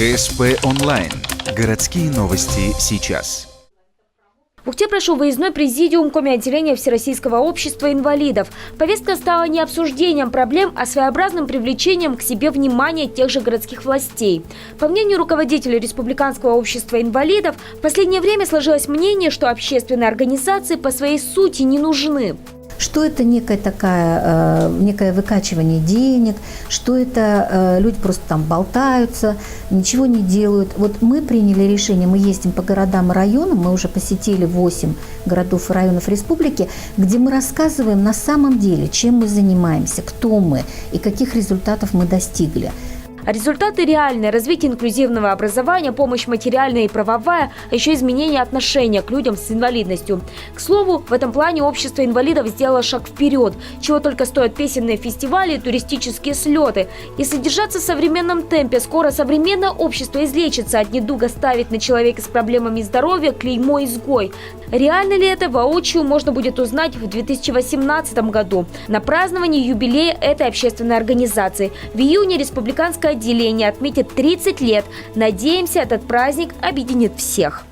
ГСП онлайн. Городские новости сейчас. В Ухте прошел выездной президиум Коми-отделения Всероссийского общества инвалидов. Повестка стала не обсуждением проблем, а своеобразным привлечением к себе внимания тех же городских властей. По мнению руководителя Республиканского общества инвалидов, в последнее время сложилось мнение, что общественные организации по своей сути не нужны. Что это некое выкачивание денег, что это люди просто там болтаются, ничего не делают. Вот мы приняли решение, мы ездим по городам и районам, мы уже посетили 8 городов и районов республики, где мы рассказываем на самом деле, чем мы занимаемся, кто мы и каких результатов мы достигли. А результаты реальные: развитие инклюзивного образования, помощь материальная и правовая, а еще изменение отношения к людям с инвалидностью. К слову, в этом плане общество инвалидов сделало шаг вперед. Чего только стоят песенные фестивали и туристические слеты. Если держаться в современном темпе, скоро современное общество излечится от недуга ставить на человека с проблемами здоровья клеймо «изгой». Реально ли это, воочию можно будет узнать в 2018 году на праздновании юбилея этой общественной организации. В июне республиканское отделение отметит 30 лет. Надеемся, этот праздник объединит всех.